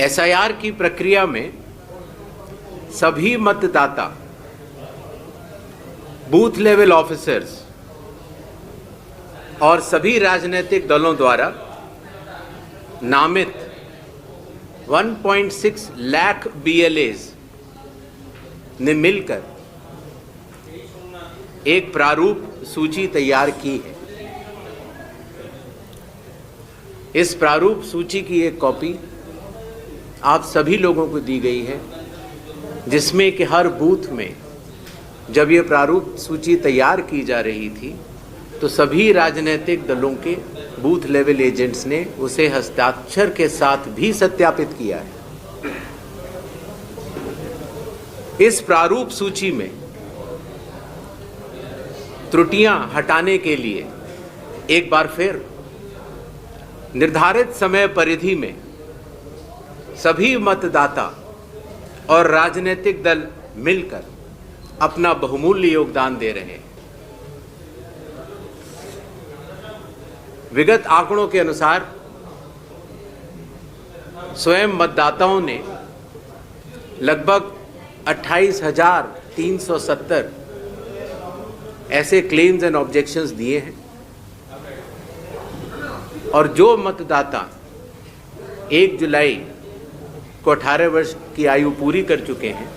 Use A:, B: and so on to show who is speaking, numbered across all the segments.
A: SIR की प्रक्रिया में सभी मतदाता, बूथ लेवल ऑफिसर्स और सभी राजनीतिक दलों द्वारा नामित 1.6 लाख BLAs ने मिलकर एक प्रारूप सूची तैयार की है। इस प्रारूप सूची की एक कॉपी आप सभी लोगों को दी गई है, जिसमें कि हर बूथ में जब ये प्रारूप सूची तैयार की जा रही थी तो सभी राजनीतिक दलों के बूथ लेवल एजेंट्स ने उसे हस्ताक्षर के साथ भी सत्यापित किया है। इस प्रारूप सूची में त्रुटियां हटाने के लिए एक बार फिर निर्धारित समय परिधि में सभी मतदाता और राजनीतिक दल मिलकर अपना बहुमूल्य योगदान दे रहे हैं। विगत आंकड़ों के अनुसार स्वयं मतदाताओं ने लगभग 28,370 ऐसे क्लेम्स एंड ऑब्जेक्शंस दिए हैं और जो मतदाता 1 जुलाई को 18 वर्ष की आयु पूरी कर चुके हैं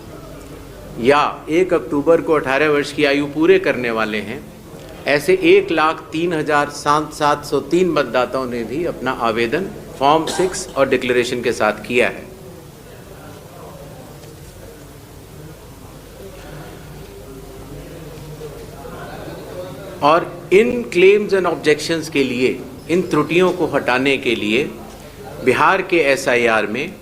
A: या 1 अक्टूबर को 18 वर्ष की आयु पूरे करने वाले हैं, ऐसे 1,03,703 मतदाताओं ने भी अपना आवेदन फॉर्म 6 और डिक्लेरेशन के साथ किया है। और इन क्लेम्स एंड ऑब्जेक्शंस के लिए, इन त्रुटियों को हटाने के लिए बिहार के एसआईआर में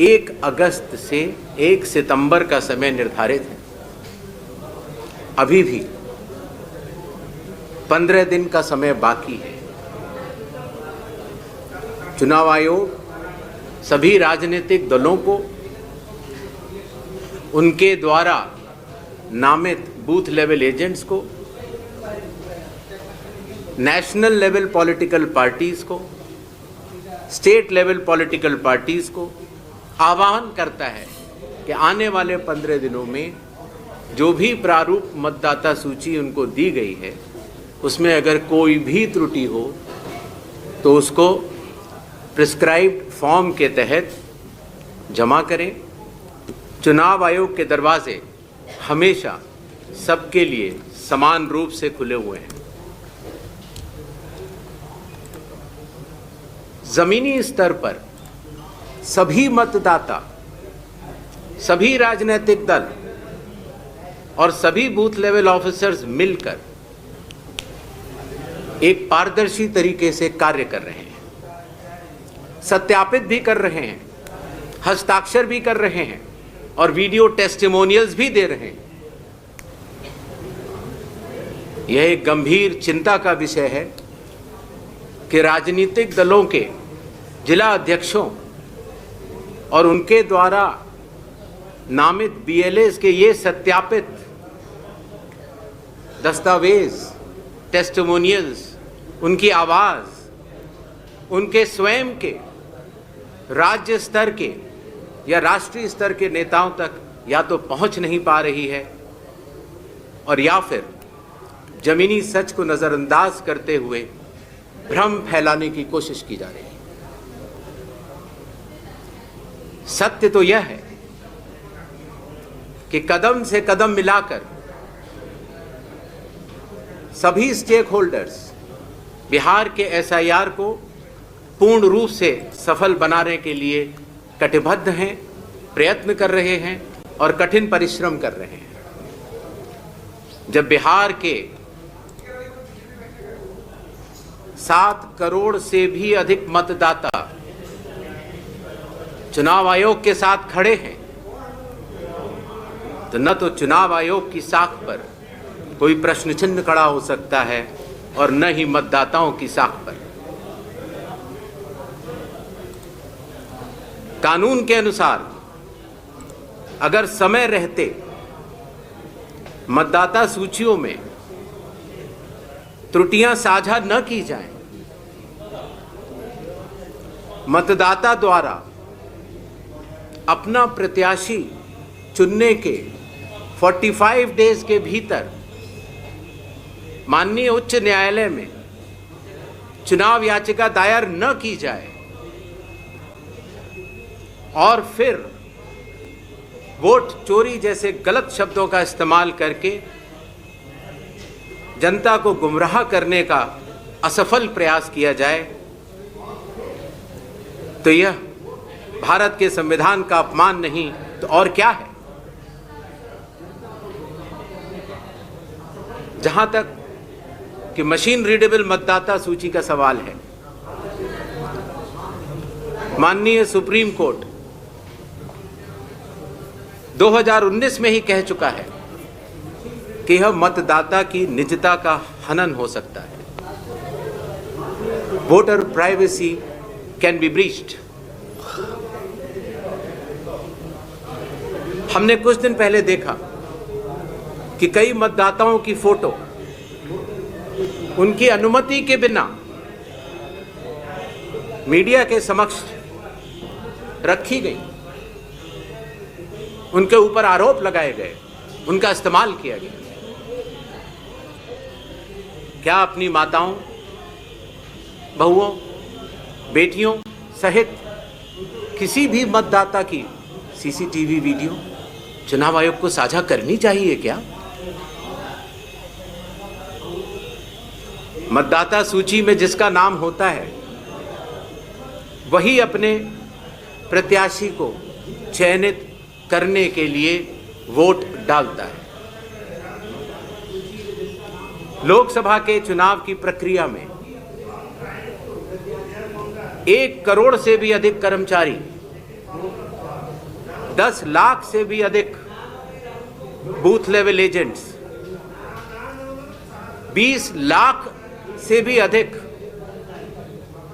A: 1 अगस्त से 1 सितंबर का समय निर्धारित है। अभी भी 15 दिन का समय बाकी है। चुनाव आयोग सभी राजनीतिक दलों को उनके द्वारा नामित बूथ लेवल एजेंट्स को, नेशनल लेवल पॉलिटिकल पार्टीज को, स्टेट लेवल पॉलिटिकल पार्टीज को आह्वान करता है कि आने वाले 15 दिनों में जो भी प्रारूप मतदाता सूची उनको दी गई है उसमें अगर कोई भी त्रुटि हो तो उसको प्रिस्क्राइब्ड फॉर्म के तहत जमा करें। चुनाव आयोग के दरवाजे हमेशा सबके लिए समान रूप से खुले हुए हैं। जमीनी स्तर पर सभी मतदाता, सभी राजनीतिक दल और सभी बूथ लेवल ऑफिसर्स मिलकर एक पारदर्शी तरीके से कार्य कर रहे हैं, सत्यापित भी कर रहे हैं, हस्ताक्षर भी कर रहे हैं और वीडियो टेस्टिमोनियल्स भी दे रहे हैं। यह एक गंभीर चिंता का विषय है कि राजनीतिक दलों के जिला अध्यक्षों और उनके द्वारा नामित BLAs के ये सत्यापित दस्तावेज, टेस्टिमोनियल्स, उनकी आवाज़ उनके स्वयं के राज्य स्तर के या राष्ट्रीय स्तर के नेताओं तक या तो पहुंच नहीं पा रही है और या फिर जमीनी सच को नज़रअंदाज करते हुए भ्रम फैलाने की कोशिश की जा रही है। सत्य तो यह है कि कदम से कदम मिलाकर सभी स्टेक होल्डर्स बिहार के एसआईआर को पूर्ण रूप से सफल बनाने के लिए कटिबद्ध हैं, प्रयत्न कर रहे हैं और कठिन परिश्रम कर रहे हैं। जब बिहार के 7 करोड़ से भी अधिक मतदाता चुनाव आयोग के साथ खड़े हैं तो न तो चुनाव आयोग की साख पर कोई प्रश्न चिन्ह खड़ा हो सकता है और न ही मतदाताओं की साख पर। कानून के अनुसार अगर समय रहते मतदाता सूचियों में त्रुटियां साझा न की जाएं, मतदाता द्वारा अपना प्रत्याशी चुनने के 45 डेज के भीतर माननीय उच्च न्यायालय में चुनाव याचिका दायर न की जाए और फिर वोट चोरी जैसे गलत शब्दों का इस्तेमाल करके जनता को गुमराह करने का असफल प्रयास किया जाए, तो यह भारत के संविधान का अपमान नहीं तो और क्या है। जहां तक कि मशीन रीडेबल मतदाता सूची का सवाल है, माननीय सुप्रीम कोर्ट 2019 में ही कह चुका है कि यह मतदाता की निजता का हनन हो सकता है। Voter privacy can be breached. हमने कुछ दिन पहले देखा कि कई मतदाताओं की फोटो उनकी अनुमति के बिना मीडिया के समक्ष रखी गई, उनके ऊपर आरोप लगाए गए, उनका इस्तेमाल किया गया। क्या अपनी माताओं, बहुओं, बेटियों सहित किसी भी मतदाता की सीसीटीवी वीडियो चुनाव आयोग को साझा करनी चाहिए क्या? मतदाता सूची में जिसका नाम होता है वही अपने प्रत्याशी को चयनित करने के लिए वोट डालता है। लोकसभा के चुनाव की प्रक्रिया में 1 करोड़ से भी अधिक कर्मचारी, 10 लाख से भी अधिक बूथ लेवल एजेंट्स, 20 लाख से भी अधिक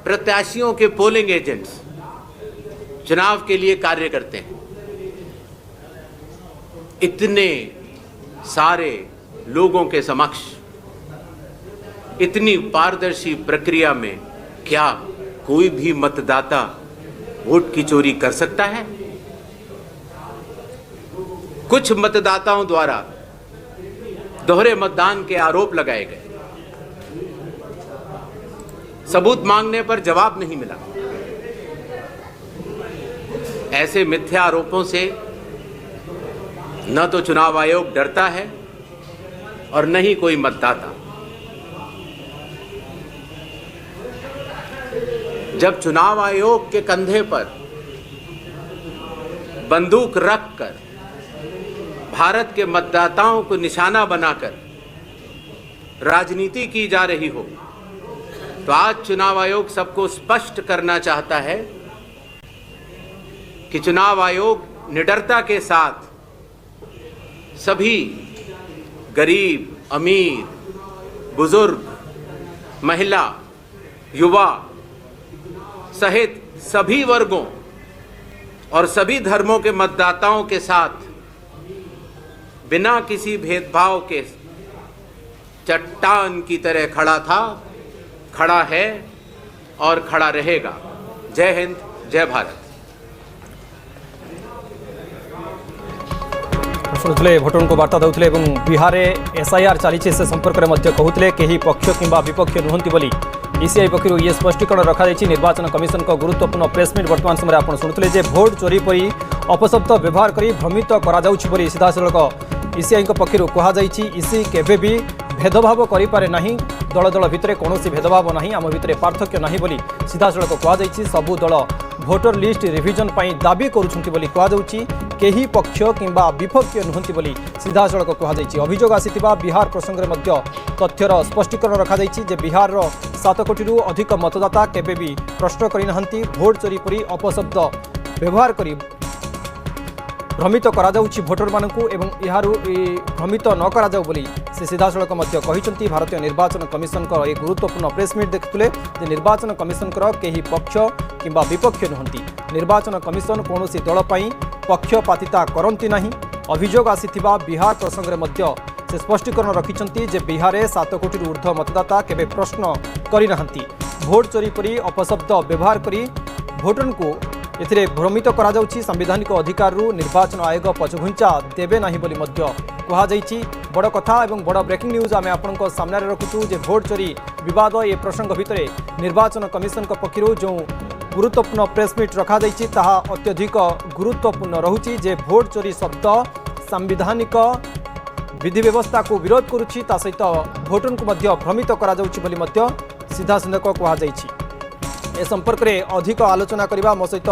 A: प्रत्याशियों के पोलिंग एजेंट्स चुनाव के लिए कार्य करते हैं। इतने सारे लोगों के समक्ष इतनी पारदर्शी प्रक्रिया में क्या कोई भी मतदाता वोट की चोरी कर सकता है? कुछ मतदाताओं द्वारा दोहरे मतदान के आरोप लगाए गए, सबूत मांगने पर जवाब नहीं मिला। ऐसे मिथ्या आरोपों से न तो चुनाव आयोग डरता है और न ही कोई मतदाता। जब चुनाव आयोग के कंधे पर बंदूक रखकर भारत के मतदाताओं को निशाना बनाकर राजनीति की जा रही हो, तो आज चुनाव आयोग सबको स्पष्ट करना चाहता है कि चुनाव आयोग निडरता के साथ सभी गरीब, अमीर, बुजुर्ग, महिला, युवा सहित सभी वर्गों और सभी धर्मों के मतदाताओं के साथ बिना किसी भेदभाव के चट्टान की तरह खड़ा था, खड़ा है और खड़ा रहेगा। जय हिंद, जय भारत।
B: शुणुले भोटर को वार्ता देउथिले एवं बिहार एसआईआर चली से संपर्क में कहते कहीं पक्ष किंबा विपक्ष नुहंती बोली ईसीआई पक्षर ये स्पष्टीकरण रखा निर्वाचन कमिशन को गुरुत्वपूर्ण प्रेसमिट वर्तमान समय आप शुणुले जे भोट चोरी परी अपशब्द व्यवहार कर भ्रमित कर सीधासलख ईसीआई पक्षर कहुई ईसी केवे भी भेदभाव करें ना, दल दल भितर कौन भेदभाव ना, आम भितर पार्थक्य ना बोली सीधासलख कहुई। सबू दल भोटर लिस्ट रिविजन दाबी करुँच केही पक्ष किंबा विपक्ष नुहंती बोली सीधासलख कहुई। अभियोग आसीथिबा बिहार प्रसंग में तथ्यर स्पष्टीकरण रखा बिहार 7 कोटी अधिक मतदाता केबे भी प्रश्न करना भोट चोरी परी अपशब्द व्यवहार कर भ्रमित कराउछि भोटर मानकु एवं यार भ्रमित न कराजाउ बोली से सीधासलख कहते। भारतीय निर्वाचन कमिशन का एक गुरुत्वपूर्ण प्रेसमिट देखुले निर्वाचन कमिशन केही पक्ष किंबा विपक्ष नुहंती। निर्वाचन कमिशन कौन दल पर पक्षपातिता करती नहीं। अभियोग आसीथिबा बिहार प्रसंग में से स्पष्टीकरण रखिंट जे बिहार 7 कोटी ऊर्ध्व मतदाता केबे प्रश्न करना भोट चोरी परी अपशब्द व्यवहार कर भोटर को एथिरे भ्रमित करा जाउछि संवैधानिक अधिकार निर्वाचन आयोग पछघुंचा देबे नाही बोली मध्य कहा जाइछि। बड़ कथा एवं बड़ ब्रेकिंग न्यूज आमे आपनक सामने रखुछु जे भोट चोरी विवाद ए प्रसंग भितरे निर्वाचन कमिशन पक्षरु जो गुरुत्वपूर्ण प्रेसमिट रखा जाइछि ताहा अत्यधिक गुरुत्वपूर्ण रहुछि जे भोट चोरी शब्द संवैधानिक विधि व्यवस्था को विरोध करुछि ता सहित भोटरन को मध्य भ्रमित करा जाउछि बोली मध्य सीधा सिंधक कहा जाइछि। ए संपर्क में अधिक आलोचना करबा मो सहित